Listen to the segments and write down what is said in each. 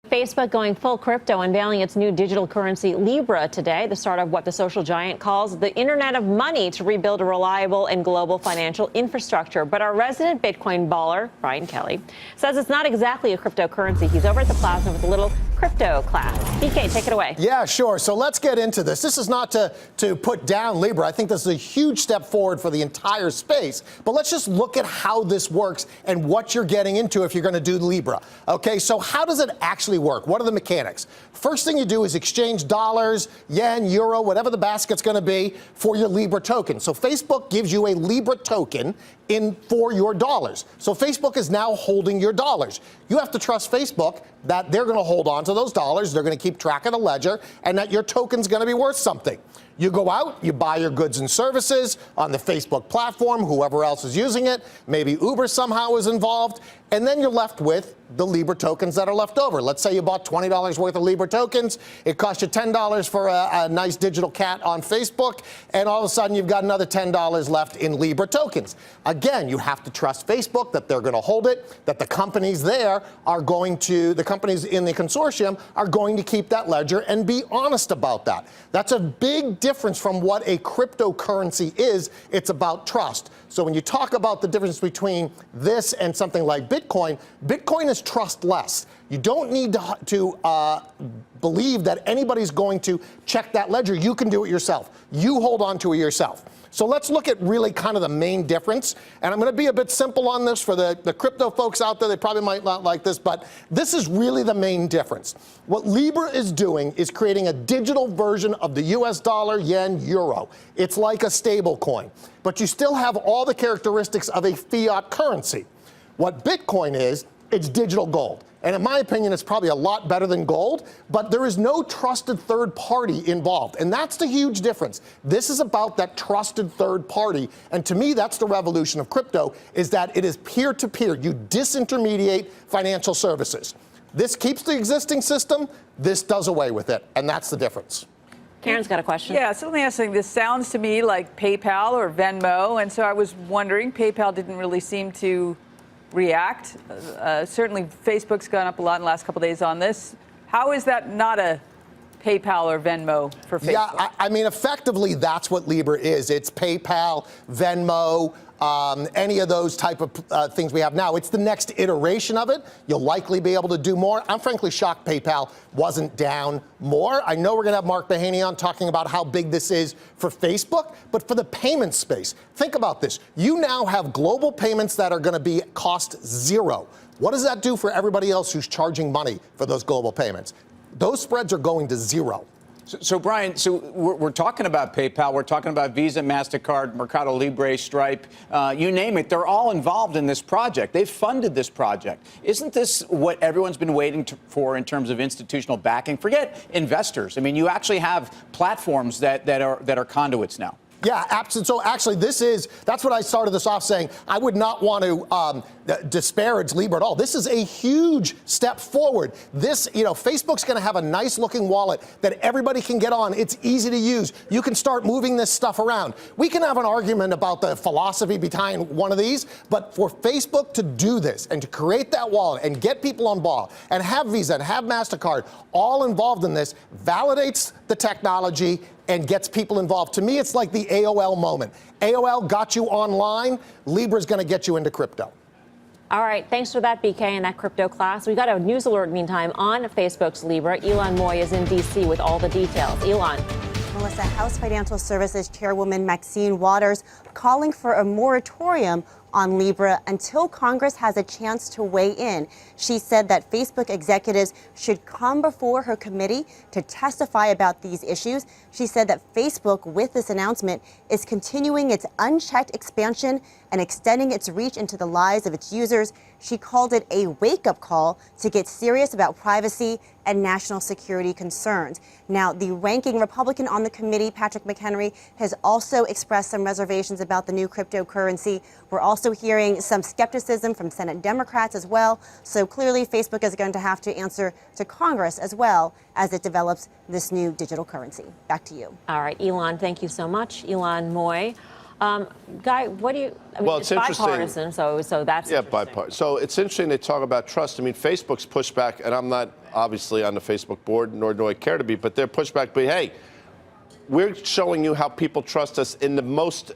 Facebook going full crypto, unveiling its new digital currency Libra today, the start of what the social giant calls the Internet of Money to rebuild a reliable and global financial infrastructure. But our resident Bitcoin baller, Brian Kelly, says it's not exactly a cryptocurrency. He's over at the plaza with a little crypto class. BK, take it away. Yeah, sure. So let's get into this. This is not to put down Libra. I think this is a huge step forward for the entire space. But let's just look at how this works and what you're getting into if you're going to do Libra. Okay, so how does it actually work? What are the mechanics? First thing you do is exchange dollars, yen, euro, whatever the basket's going to be for your Libra token. So Facebook gives you a Libra token for your dollars. So Facebook is now holding your dollars. You have to trust Facebook that they're going to hold on to those dollars, they're going to keep track of the ledger, and that your token's going to be worth something. You go out, you buy your goods and services on the Facebook platform, whoever else is using it, maybe Uber somehow is involved, and then you're left with the Libra tokens that are left over. Let's say you bought $20 worth of Libra tokens. It cost you $10 for a nice digital cat on Facebook, and all of a sudden you've got another $10 left in Libra tokens. Again, you have to trust Facebook that they're going to hold it, that the companies there are going to, the companies in the consortium are going to keep that ledger and be honest about that. That's a big difference from what a cryptocurrency is. It's about trust. So when you talk about the difference between this and something like Bitcoin, Bitcoin is trustless. You don't need to believe that anybody's going to check that ledger. You can do it yourself. You hold on to it yourself. So let's look at really kind of the main difference. And I'm going to be a bit simple on this for the crypto folks out there. They probably might not like this, but this is really the main difference. What Libra is doing is creating a digital version of the US dollar, yen, euro. It's like a stable coin, but you still have all the characteristics of a fiat currency. What Bitcoin is, it's digital gold. And in my opinion, it's probably a lot better than gold, but there is no trusted third party involved. And that's the huge difference. This is about that trusted third party. And to me, that's the revolution of crypto, is that it is peer-to-peer. You disintermediate financial services. This keeps the existing system. This does away with it. And that's the difference. Karen's got a question. Yeah, so let me ask you, this sounds to me like PayPal or Venmo. And so I was wondering, PayPal didn't really seem to react. Certainly, Facebook's gone up a lot in the last couple of days on this. How is that not a PayPal or Venmo for Facebook? Yeah, I mean, effectively, that's what Libra is. It's PayPal, Venmo, any of those type of things we have now. It's the next iteration of it. You'll likely be able to do more. I'm frankly shocked PayPal wasn't down more. I know we're going to have Mark Mahaney on talking about how big this is for Facebook, but for the payment space, think about this. You now have global payments that are going to be cost zero. What does that do for everybody else who's charging money for those global payments? Those spreads are going to zero. So Brian, we're talking about PayPal, we're talking about Visa, MasterCard, Mercado Libre, Stripe, you name it. They're all involved in this project. They've funded this project. Isn't this what everyone's been waiting for in terms of institutional backing? Forget investors. I mean, you actually have platforms that are conduits now. Yeah, absolutely. So actually, that's what I started this off saying. I would not want to disparage Libra at all. This is a huge step forward. This, Facebook's going to have a nice looking wallet that everybody can get on. It's easy to use. You can start moving this stuff around. We can have an argument about the philosophy behind one of these, but for Facebook to do this and to create that wallet and get people on board and have Visa and have MasterCard all involved in this validates the technology and gets people involved. To me, it's like the AOL moment. AOL got you online. Libra's going to get you into crypto. All right, thanks for that, BK, and that crypto class. We got a news alert, meantime, on Facebook's Libra. Elon Moy is in D.C. with all the details. Elon. Melissa, House Financial Services Chairwoman Maxine Waters calling for a moratorium on Libra until Congress has a chance to weigh in. She said that Facebook executives should come before her committee to testify about these issues. She said that Facebook, with this announcement, is continuing its unchecked expansion and extending its reach into the lives of its users. She called it a wake-up call to get serious about privacy and national security concerns. Now, the ranking Republican on the committee, Patrick McHenry, has also expressed some reservations about the new cryptocurrency. We're also hearing some skepticism from Senate Democrats as well. So clearly, Facebook is going to have to answer to Congress as well as it develops this new digital currency. Back to you. All right, Elon, thank you so much. Elon Moy. Guy, what do you, I mean, well, it's bipartisan, so that's bipartisan. So it's interesting they talk about trust. I mean, Facebook's pushback, and I'm not obviously on the Facebook board, nor do I care to be, but their pushback be, hey, we're showing you how people trust us in the most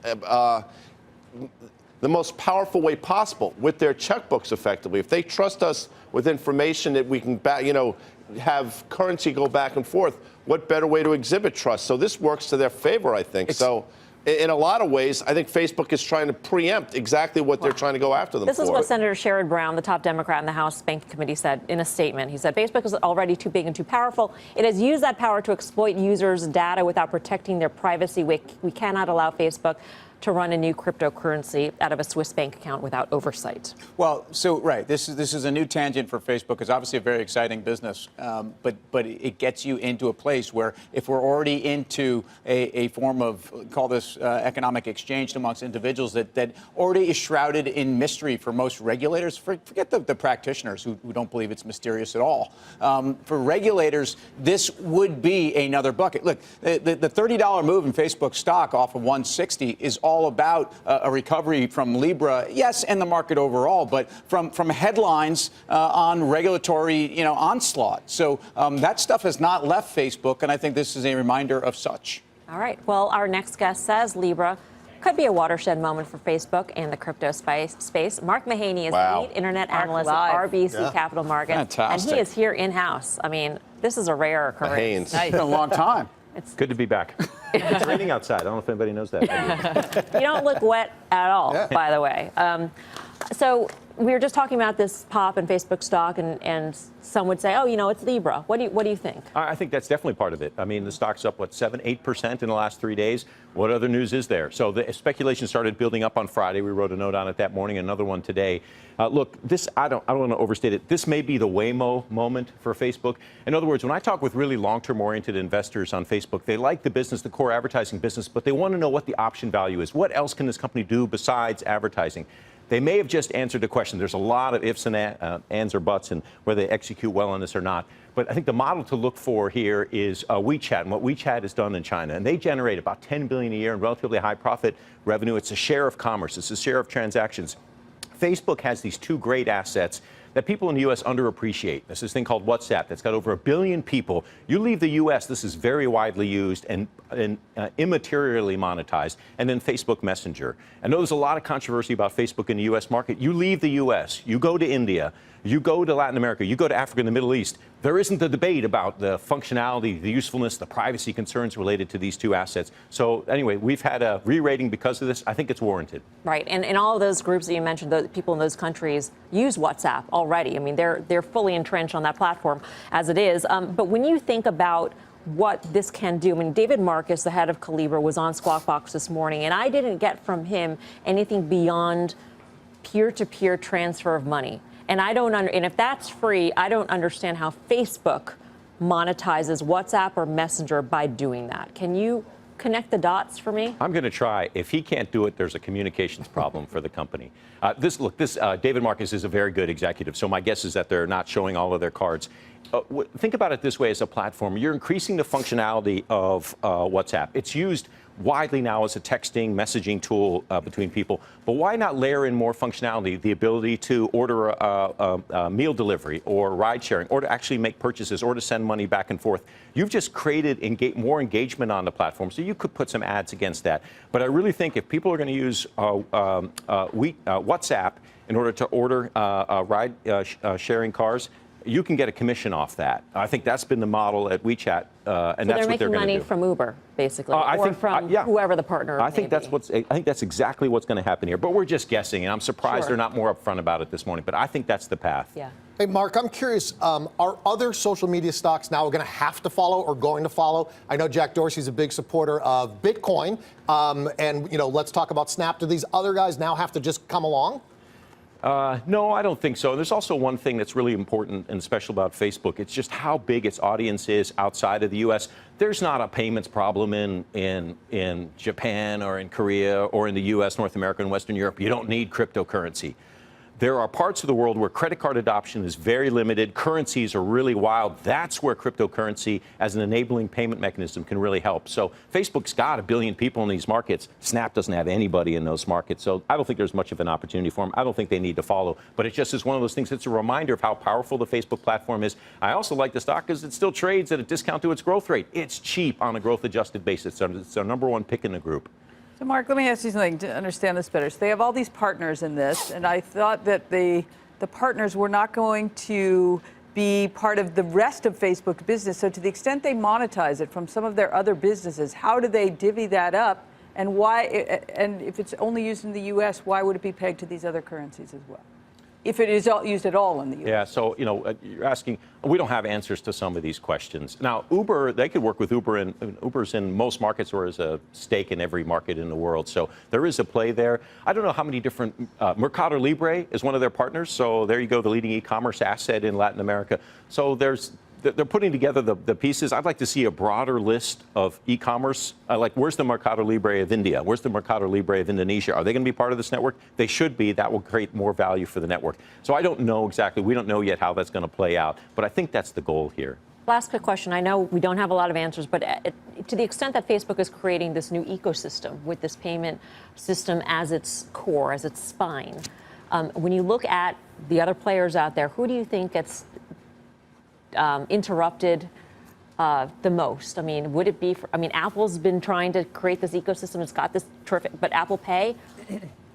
powerful way possible with their checkbooks, effectively. If they trust us with information that we can, have currency go back and forth, what better way to exhibit trust? So this works to their favor, I think. So in a lot of ways, I think Facebook is trying to preempt exactly what they're trying to go after them for. This is what Senator Sherrod Brown, the top Democrat in the House Banking Committee, said in a statement. He said, Facebook is already too big and too powerful. It has used that power to exploit users' data without protecting their privacy. We cannot allow Facebook to run a new cryptocurrency out of a Swiss bank account without oversight. Well, so right, this is a new tangent for Facebook. It's obviously a very exciting business, but it gets you into a place where if we're already into a form of, call this economic exchange amongst individuals that already is shrouded in mystery for most regulators. Forget the practitioners who don't believe it's mysterious at all. For regulators, this would be another bucket. Look, the $30 move in Facebook stock off of 160 is all about a recovery from Libra, yes, and the market overall, but from headlines on regulatory, onslaught. So that stuff has not left Facebook, and I think this is a reminder of such. All right. Well, our next guest says Libra could be a watershed moment for Facebook and the crypto space. Mark Mahaney is the lead internet analyst at RBC Capital Markets. Fantastic. And he is here in-house. I mean, this is a rare occurrence. It's been a long time. It's good to be back. It's raining outside. I don't know if anybody knows that. You don't look wet at all, by the way. So we were just talking about this pop in Facebook stock, and some would say, oh, it's Libra. What do you think? I think that's definitely part of it. I mean, the stock's up, 7-8% in the last 3 days. What other news is there? So the speculation started building up on Friday. We wrote a note on it that morning, another one today. Look, this, I don't want to overstate it. This may be the Waymo moment for Facebook. In other words, when I talk with really long-term oriented investors on Facebook, they like the business, the core advertising business, but they want to know what the option value is. What else can this company do besides advertising? They may have just answered the question. There's a lot of ifs and ands or buts and whether they execute well on this or not. But I think the model to look for here is WeChat and what WeChat has done in China. And they generate about $10 billion a year in relatively high profit revenue. It's a share of commerce. It's a share of transactions. Facebook has these two great assets that people in the U.S. underappreciate. There's this thing called WhatsApp that's got over 1 billion people. You leave the U.S., this is very widely used and immaterially monetized. And then Facebook Messenger. I know there's a lot of controversy about Facebook in the U.S. market. You leave the U.S., you go to India, you go to Latin America, you go to Africa and the Middle East. There isn't a debate about the functionality, the usefulness, the privacy concerns related to these two assets. So anyway, we've had a re-rating because of this. I think it's warranted. Right. And all of those groups that you mentioned, the people in those countries use WhatsApp already. I mean, they're fully entrenched on that platform as it is. But when you think about what this can do, I mean, David Marcus, the head of Calibra, was on Squawk Box this morning, and I didn't get from him anything beyond peer-to-peer transfer of money. And and if that's free, I don't understand how Facebook monetizes WhatsApp or Messenger by doing that. Can you connect the dots for me? I'm going to try. If he can't do it, there's a communications problem for the company. David Marcus is a very good executive, so my guess is that they're not showing all of their cards. Think about it this way as a platform. You're increasing the functionality of WhatsApp. It's used widely now as a texting, messaging tool between people. But why not layer in more functionality, the ability to order a meal delivery or ride sharing, or to actually make purchases, or to send money back and forth? You've just created more engagement on the platform, so you could put some ads against that. But I really think if people are going to use WhatsApp in order to order ride sharing cars, you can get a commission off that. I think that's been the model at WeChat, and so that's what they're going to do. They're making money from Uber, basically, from whoever the partner I think that's exactly what's going to happen here. But we're just guessing, and I'm surprised they're not more upfront about it this morning. But I think that's the path. Yeah. Hey, Mark, I'm curious, are other social media stocks now going to have to follow or going to follow? I know Jack Dorsey's a big supporter of Bitcoin, and let's talk about Snap. Do these other guys now have to just come along? No, I don't think so. There's also one thing that's really important and special about Facebook. It's just how big its audience is outside of the U.S. There's not a payments problem in Japan or in Korea or in the U.S., North America, and Western Europe. You don't need cryptocurrency. There are parts of the world where credit card adoption is very limited. Currencies are really wild. That's where cryptocurrency as an enabling payment mechanism can really help. So Facebook's got 1 billion people in these markets. Snap doesn't have anybody in those markets. So I don't think there's much of an opportunity for them. I don't think they need to follow. But it just is one of those things that's a reminder of how powerful the Facebook platform is. I also like the stock because it still trades at a discount to its growth rate. It's cheap on a growth-adjusted basis. So it's our #1 pick in the group. So, Mark, let me ask you something to understand this better. So they have all these partners in this, and I thought that the partners were not going to be part of the rest of Facebook's business. So to the extent they monetize it from some of their other businesses, how do they divvy that up? And why? And if it's only used in the U.S., why would it be pegged to these other currencies as well? If it is used at all in the U.S. Yeah, so, you're asking, we don't have answers to some of these questions. Now, Uber, they could work with Uber, and Uber's in most markets or is a stake in every market in the world. So there is a play there. I don't know how many different, Mercado Libre is one of their partners. So there you go, the leading e-commerce asset in Latin America. So they're putting together the pieces. I'd like to see a broader list of e-commerce. Like, where's the Mercado Libre of India? Where's the Mercado Libre of Indonesia? Are they going to be part of this network? They should be. That will create more value for the network. So I don't know exactly. We don't know yet how that's going to play out. But I think that's the goal here. Last quick question. I know we don't have a lot of answers, but to the extent that Facebook is creating this new ecosystem with this payment system as its core, as its spine, when you look at the other players out there, who do you think gets interrupted the most? I mean, would it be Apple's been trying to create this ecosystem. It's got this terrific, but Apple Pay,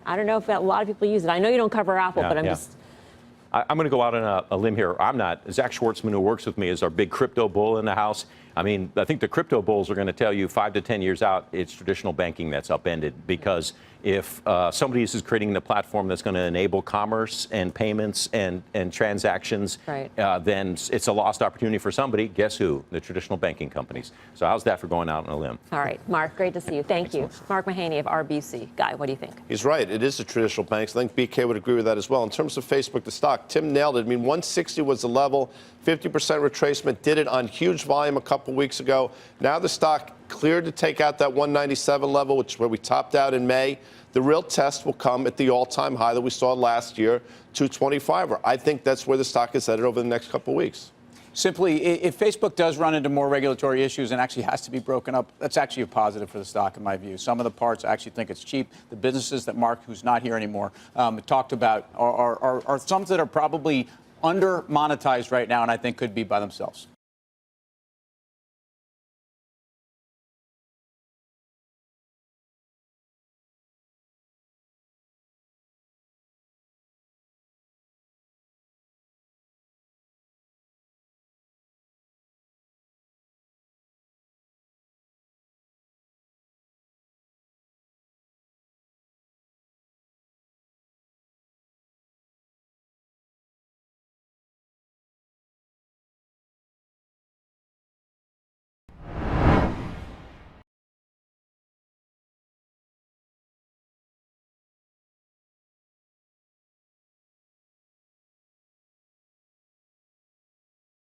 I don't know if a lot of people use it. I know you don't cover Apple, but I'm going to go out on a limb here. I'm not. Zach Schwartzman, who works with me, is our big crypto bull in the house. I mean, I think the crypto bulls are going to tell you 5 to 10 years out, it's traditional banking that's upended. Because if somebody is creating the platform that's going to enable commerce and payments and transactions, right, then it's a lost opportunity for somebody. Guess who? The traditional banking companies. So how's that for going out on a limb? All right, Mark, great to see you. Thank you. Mark Mahaney of RBC. Guy, what do you think? He's right. It is the traditional banks. I think BK would agree with that as well. In terms of Facebook, the stock, Tim nailed it. I mean, 160 was the level. 50% retracement, did it on huge volume a couple weeks ago. Now the stock cleared to take out that 197 level, which is where we topped out in May. The real test will come at the all-time high that we saw last year, 225. I think that's where the stock is headed over the next couple weeks. Simply, if Facebook does run into more regulatory issues and actually has to be broken up, that's actually a positive for the stock, in my view. Some of the parts I actually think it's cheap. The businesses that Mark, who's not here anymore, talked about are some that are probably under monetized right now, and I think could be by themselves.